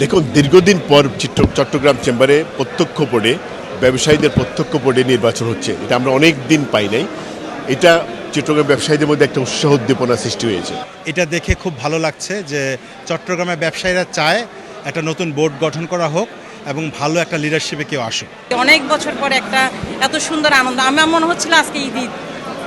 দেখুন, দীর্ঘদিন পর চট্টগ্রাম চেম্বারে প্রত্যক্ষ বোর্ডে ব্যবসায়ীদের প্রত্যক্ষ বোর্ডে নির্বাচন হচ্ছে। এটা আমরা অনেক দিন পাই নাই। এটা চট্টগ্রাম ব্যবসায়ীদের মধ্যে একটা উৎসাহ উদ্দীপনা সৃষ্টি হয়েছে। এটা দেখে খুব ভালো লাগছে যে চট্টগ্রামের ব্যবসায়ীরা চায় একটা নতুন বোর্ড গঠন করা হোক এবং ভালো একটা লিডারশিপে কেউ আসুক। অনেক বছর পরে একটা এত সুন্দর আনন্দ, আমার মনে হচ্ছিল আজকে ঈদ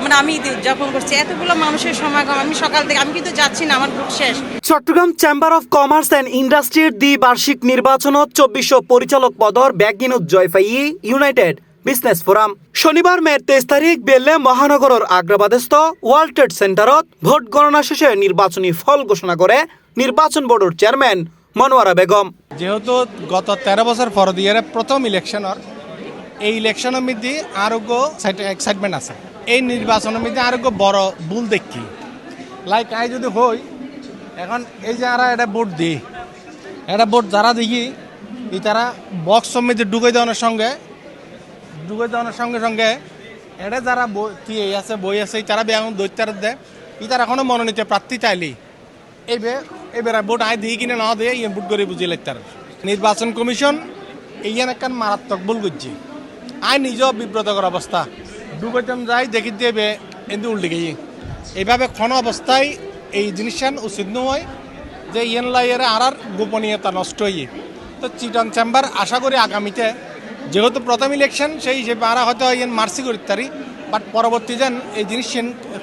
মানে আমি ঈদ উদযাপন করছি। এতগুলো মানুষের সমাগম, আমি সকাল থেকে আমি কিন্তু যাচ্ছি না, আমার বুক শেষ। Chittagong chamber of commerce and ইন্ডাস্ট্রির দ্বিবার্ষিক নির্বাচনত 24 পরিচালক পদর ব্যাগিনুত জয়ফাই ইউনাইটেড বিজনেস ফোরাম শনিবার মে 23 তারিখ বেলে মহানগরের আগ্রাবাদস্থ ওয়ার্ল্ড ট্রেড সেন্টারত ভোট গণনা শেষে নির্বাচনী ফল ঘোষণা করে নির্বাচন বোর্ডের চেয়ারম্যান মনোয়ারা বেগম। যেহেতু গত 13 বছর পর দিয়ে প্রথম ইলেকশনের এই ইলেকশনের মধ্যে আরোগ্য এক্সাইটমেন্ট আছে। এই নির্বাচনের মধ্যে আরোগ্য বড় ভুল দেখি লাইক আই যদি হই এখন এই যে আর এটা ভোট দিই, এটা ভোট যারা দেখি এই তারা বক্সের মধ্যে ঢুকে দেওয়ার সঙ্গে সঙ্গে এটা যারা বই আছে তারা বেগুন দৈত্যার দেয় ই তারা এখনো মনোনীত প্রার্থী চাইলি এবার ভোট আয় দিয়ে কিনে না দিয়ে ইয়ে ভোট করে বুঝিয়ে লাগতার। নির্বাচন কমিশন এইখান একখান মারাত্মক ভুল করছে। আয় নিজেও বিব্রতকর অবস্থা ডুবেতাম যাই দেখি দেবে এমনি উল্টে গিয়ে এইভাবে ক্ষণ অবস্থায় এই জিনিসটা উচিত নয় যে ইয়েন লাইয়ের আর গোপনীয়তা নষ্ট হয়ে। তো চিটন চেম্বার আশা করি আগামীতে যেহেতু প্রথম ইলেকশন সেই হিসেবে আর হয়তো ইয়েন মার্সি করতে পারি, বাট পরবর্তী যেন এই জিনিস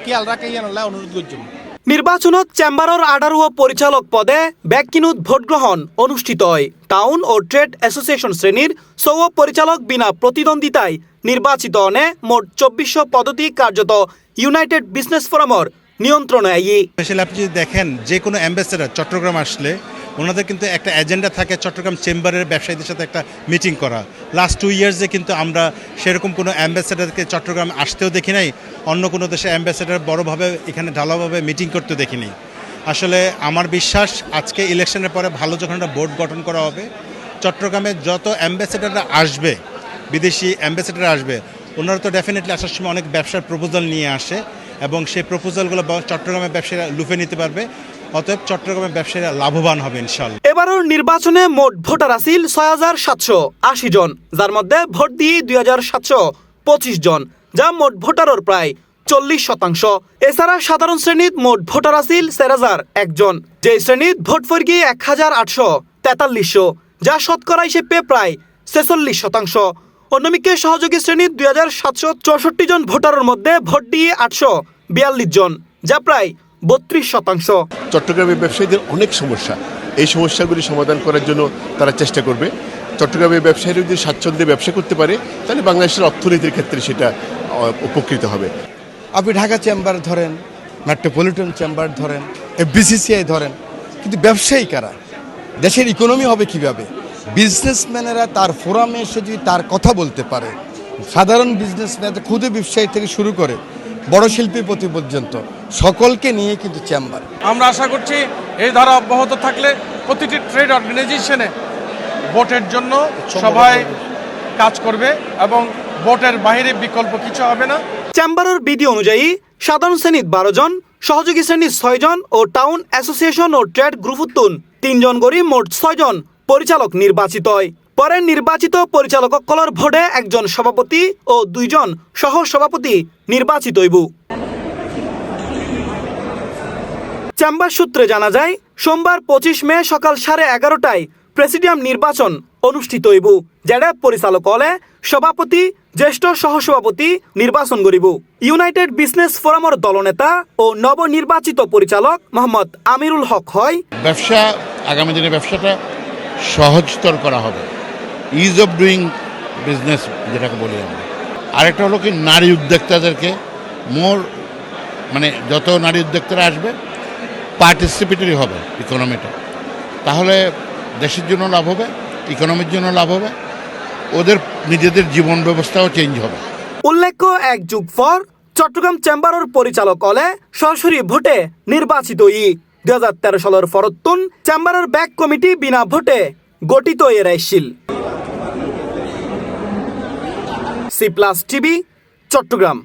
খেয়াল রাখে ইয়েন অনুরোধ করছি। নির্বাচনত চেম্বারের 18 পরিচালক পদে ব্যাগকিনুত ভোট গ্রহণ অনুষ্ঠিত হয়। টাউন ও ট্রেড অ্যাসোসিয়েশন শ্রেণীর 14 পরিচালক বিনা প্রতিদ্বন্দ্বিতায় নির্বাচিত হনে মোট 24 পদ্ধতি কার্যত ইউনাইটেড বিজনেস ফোরামের নিয়ন্ত্রণে আই। স্পেশালি আপনি যদি দেখেন যে কোনো অ্যাম্বাসেডার চট্টগ্রাম আসলে ওনাদের কিন্তু একটা এজেন্ডা থাকে চট্টগ্রাম চেম্বারের ব্যবসায়ীদের সাথে একটা মিটিং করা। লাস্ট 2 ইয়ার্সে কিন্তু আমরা সেরকম কোনো অ্যাম্বাসেডারকে চট্টগ্রাম আসতেও দেখি নাই, অন্য কোনো দেশে অ্যাম্বাসেডার বড়োভাবে এখানে ঢালাওভাবে মিটিং করতেও দেখিনি। আসলে আমার বিশ্বাস আজকে ইলেকশনের পরে ভালো যখন একটা বোর্ড গঠন করা হবে, চট্টগ্রামে যত অ্যাম্বাসেডাররা আসবে, বিদেশি অ্যাম্বাসেডার আসবে, ওনারা তো ডেফিনেটলি আসার সময় অনেক ব্যবসার প্রপোজাল নিয়ে আসে এবং সেই প্রপোজালগুলো চট্টগ্রামের ব্যবসায়ীরা লুফে নিতে পারবে। অতএব চট্টগ্রামের ব্যবসায়ীরা লাভবান হবে ইনশাআল্লাহ। এবারের নির্বাচনে মোট ভোটার আছিল 6780 জন, যার মধ্যে ভোট দিয়ে 2725 জন, যা মোট ভোটারের প্রায় 40%। এছাড়া সাধারণ শ্রেণীত মোট ভোটার আছিল 4001 জন, যে শ্রেণীত ভোট ফরগি 1843, যা শতকরা হিসেবে প্রায় 46%। অন্যদিকে সহযোগী শ্রেণীর 2764 জন ভোটারের মধ্যে ভোট দিয়ে 842 জন, যা প্রায় 32%। চট্টগ্রামের ব্যবসায়ীদের অনেক সমস্যা, এই সমস্যাগুলি সমাধান করার জন্য তারা চেষ্টা করবে। চট্টগ্রামের ব্যবসায়ীরা যদি স্বাচ্ছন্দ্যে ব্যবসা করতে পারে তাহলে বাংলাদেশের অর্থনীতির ক্ষেত্রে সেটা উপকৃত হবে। আপনি ঢাকা চেম্বার ধরেন, মেট্রোপলিটন চেম্বার ধরেন, বিসিসিআই ধরেন, কিন্তু ব্যবসায়ী কারা? দেশের ইকোনমি হবে কিভাবে? বিজনেসম্যানেরা তার ফোরামে এসে যদি তার কথা বলতে পারে, সাধারণ বিজনেসম্যান ক্ষুদে ব্যবসায়ী থেকে শুরু করে বড় শিল্পীপতি পর্যন্ত সকলকে নিয়ে কিন্তু চেম্বার। আমরা আশা করছি এই ধারা অব্যাহত থাকলে প্রতিটি ট্রেড অর্গানাইজেশনে ভোটের জন্য সবাই কাজ করবে এবং ভোটের বাইরে বিকল্প কিছু হবে না। চেম্বারের বিধি অনুযায়ী সাধারণ শ্রেণীর 12 জন, সহযোগী শ্রেণীর 6 জন ও টাউন অ্যাসোসিয়েশন ও ট্রেড গ্রুপুত্তুন 3 জন করে মোট 6 জন পরিচালক নির্বাচিত হয়। পরে নির্বাচিত পরিচালকসকলের ভোটে 1 জন সভাপতি ও 2 জন সহ সভাপতি নির্বাচিত হইব। চেম্বার সূত্রে জানা যায় সোমবার 25 মে সকাল 11:30টায় প্রেসিডিয়াম নির্বাচন অনুষ্ঠিত হইব, যেটা পরিচালক হলে সভাপতি, জ্যেষ্ঠ সহসভাপতি নির্বাচন করিব। ইউনাইটেড বিজনেস ফোরামের দলনেতা ও নবনির্বাচিত পরিচালক মোহাম্মদ আমিরুল হক হয়, ব্যবসা আগামী দিনে ব্যবসাটা সহজতর করা হবে, ইজ অফ ডুইং বিজনেস যেটাকে বলি আমরা। আরেকটা হলো কি নারী উদ্যোক্তাদেরকে যত নারী উদ্যোক্তারা আসবে পার্টিসিপেটরি হবে ইকোনমিটা, তাহলে দেশের জন্য লাভ হবে, ইকোনমির জন্য লাভ হবে, ওদের নিজেদের জীবন ব্যবস্থাও চেঞ্জ হবে। উল্লেখ্য 1 যুগ পর চট্টগ্রাম চেম্বারের পরিচালক হলে সরাসরি ভোটে নির্বাচিত 2013 সালের ফরতুন চেম্বারের ব্যাক কমিটি বিনা ভোটে গঠিত হয়ে রাইছিল। C+ TV, Chittagong.